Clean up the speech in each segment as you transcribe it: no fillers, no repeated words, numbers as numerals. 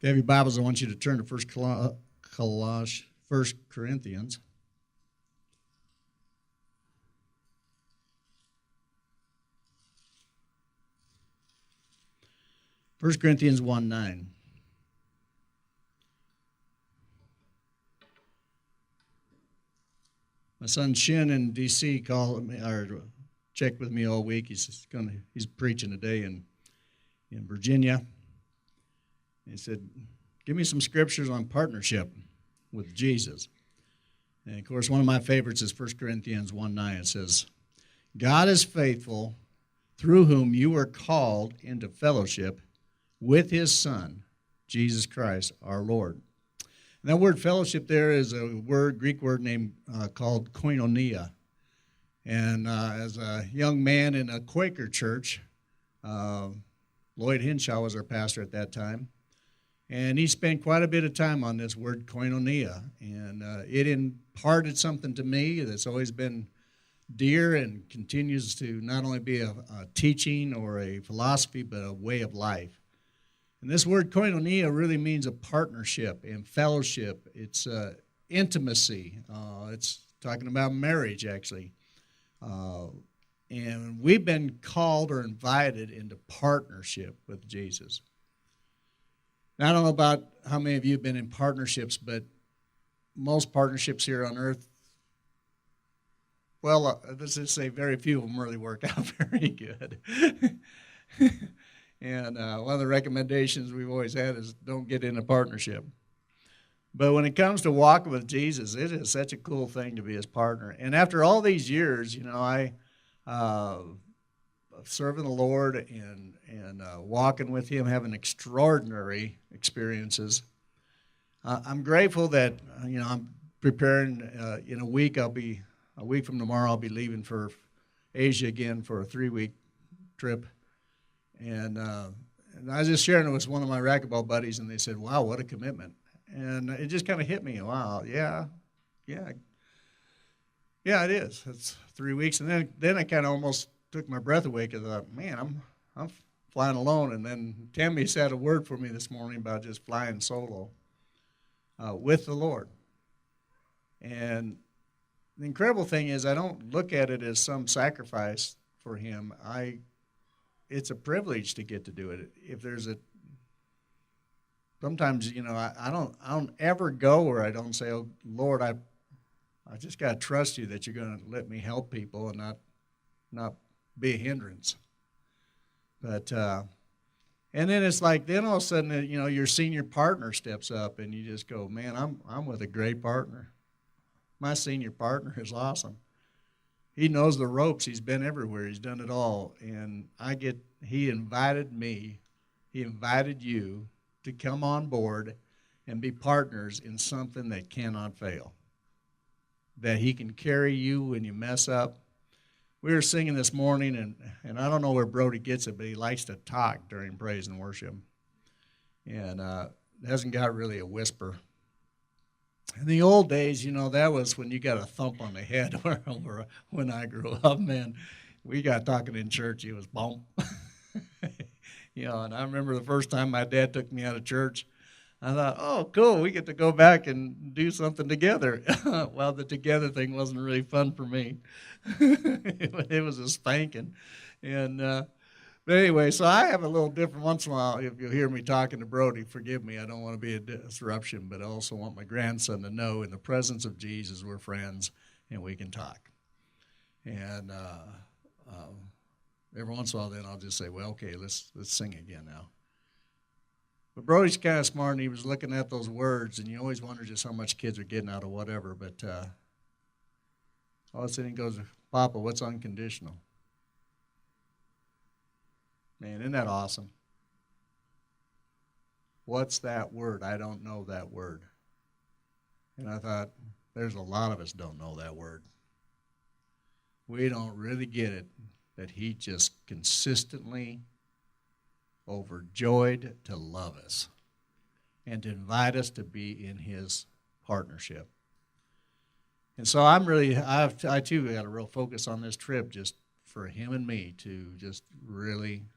If you have your Bibles, I want you to turn to 1 Corinthians. First Corinthians 1:9. My son Shin in D.C. called me or checked with me all week. He's preaching today in Virginia. He said, "Give me some scriptures on partnership with Jesus." And of course, one of my favorites is 1 Corinthians 1:9. It says, "God is faithful, through whom you were called into fellowship with his Son, Jesus Christ, our Lord." And that word fellowship there is a Greek word called koinonia. And as a young man in a Quaker church, Lloyd Hinshaw was our pastor at that time. And he spent quite a bit of time on this word koinonia. And it imparted something to me that's always been dear and continues to not only be a teaching or a philosophy, but a way of life. And this word koinonia really means a partnership and fellowship. It's intimacy. It's talking about marriage, actually. And we've been called or invited into partnership with Jesus. Now, I don't know about how many of you have been in partnerships, but most partnerships here on earth, well, let's just say very few of them really work out very good. And one of the recommendations we've always had is don't get in a partnership. But when it comes to walking with Jesus, it is such a cool thing to be his partner. And after all these years, I serving the Lord and walking with him, having extraordinary experiences. I'm grateful that I'm preparing. In a week from tomorrow, I'll be leaving for Asia again for a 3-week trip. And I was just sharing it with one of my racquetball buddies, and they said, "Wow, what a commitment!" And it just kind of hit me. Wow, yeah, it is. It's 3 weeks, and then I kind of almost took my breath away because I thought, man, I'm flying alone. And then Tammy said a word for me this morning about just flying solo with the Lord. And the incredible thing is, I don't look at it as some sacrifice for him. It's a privilege to get to do it. Sometimes, I don't ever go where I don't say, "Oh, Lord, I just got to trust you that you're going to let me help people and not be a hindrance." But and then it's like, then all of a sudden, your senior partner steps up and you just go, "Man, I'm with a great partner. My senior partner is awesome. He knows the ropes. He's been everywhere. He's done it all." And he invited me, he invited you to come on board and be partners in something that cannot fail. That he can carry you when you mess up. We were singing this morning, and I don't know where Brody gets it, but he likes to talk during praise and worship. And hasn't got really a whisper. In the old days, that was when you got a thump on the head. When I grew up, man, we got talking in church, it was bump. And I remember the first time my dad took me out of church, I thought, "Oh, cool, we get to go back and do something together." Well, the together thing wasn't really fun for me. It was a spanking. And but anyway, so I have a little different once in a while. If you hear me talking to Brody, forgive me. I don't want to be a disruption, but I also want my grandson to know in the presence of Jesus we're friends and we can talk. And every once in a while, then I'll just say, "Well, okay, let's sing again now." But Brody's kind of smart, and he was looking at those words, and you always wonder just how much kids are getting out of whatever. But all of a sudden he goes, "Papa, what's unconditional?" Man, isn't that awesome? What's that word? I don't know that word. And I thought, there's a lot of us don't know that word. We don't really get it, that he just consistently overjoyed to love us and to invite us to be in his partnership. And so I too got a real focus on this trip just for him and me to just really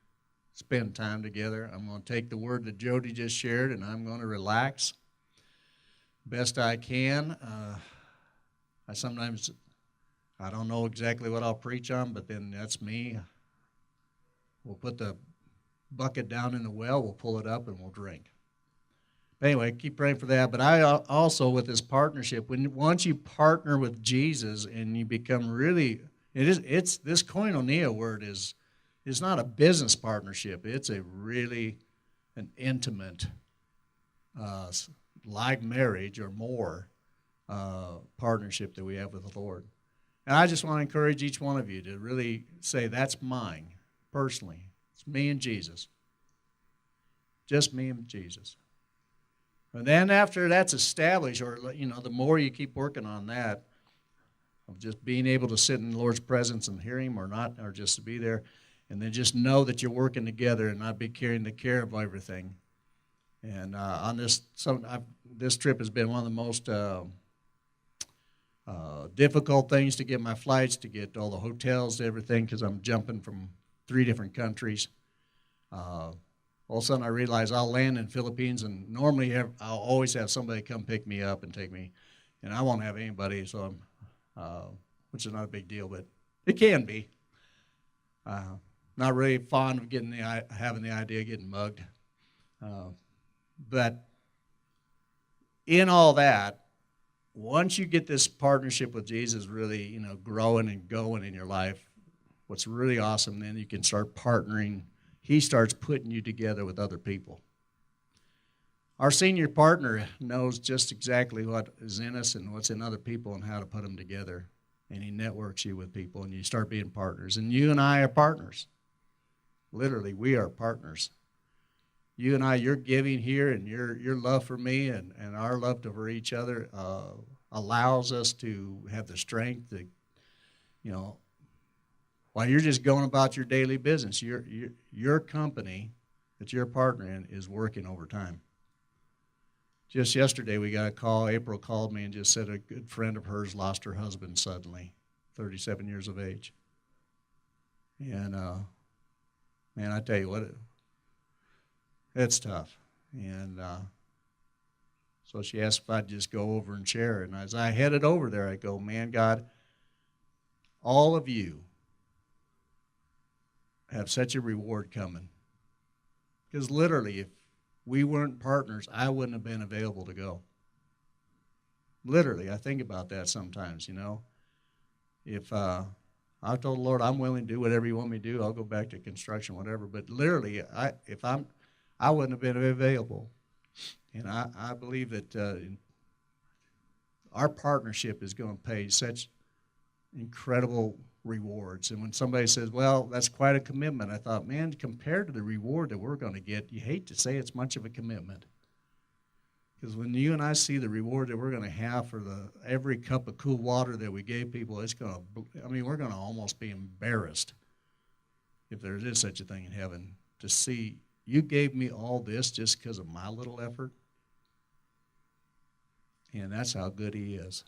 spend time together. I'm going to take the word that Jody just shared, and I'm going to relax best I can. I don't know exactly what I'll preach on, but then that's me. We'll put the bucket down in the well, we'll pull it up, and we'll drink. But anyway, keep praying for that. But I also, with this partnership, once you partner with Jesus and you become really, it's this koinonia word is not a business partnership. It's a really an intimate, like marriage or more, partnership that we have with the Lord. And I just want to encourage each one of you to really say, that's mine, personally. It's me and Jesus. Just me and Jesus. And then after that's established, or the more you keep working on that, of just being able to sit in the Lord's presence and hear Him, or not, or just to be there, and then just know that you're working together and not be carrying the care of everything. And on this trip has been one of the most difficult things to get my flights, to get all the hotels, everything, because I'm jumping from 3 different countries. All of a sudden I realize I'll land in the Philippines, and normally I'll always have somebody come pick me up and take me, and I won't have anybody, so which is not a big deal, but it can be. Not really fond of having the idea of getting mugged. But in all that, once you get this partnership with Jesus really, growing and going in your life, what's really awesome, then you can start partnering. He starts putting you together with other people. Our senior partner knows just exactly what is in us and what's in other people and how to put them together. And he networks you with people, and you start being partners. And you and I are partners. Literally, we are partners. You and I, your giving here and your love for me and our love for each other allows us to have the strength to, while you're just going about your daily business, your company that you're a partner in is working overtime. Just yesterday we got a call. April called me and just said a good friend of hers lost her husband suddenly, 37 years of age. And, man, I tell you what, it's tough. And so she asked if I'd just go over and share. And as I headed over there, I go, man, God, all of you have such a reward coming. Because literally, if we weren't partners, I wouldn't have been available to go. Literally, I think about that sometimes, If I told the Lord, I'm willing to do whatever you want me to do, I'll go back to construction, whatever. But literally, I wouldn't have been available. And I believe that our partnership is going to pay such incredible rewards. And when somebody says, well, that's quite a commitment, I thought, man, compared to the reward that we're going to get, you hate to say it's much of a commitment. Because when you and I see the reward that we're going to have for every cup of cool water that we gave people, we're going to almost be embarrassed, if there is such a thing in heaven, to see you gave me all this just because of my little effort. And that's how good He is.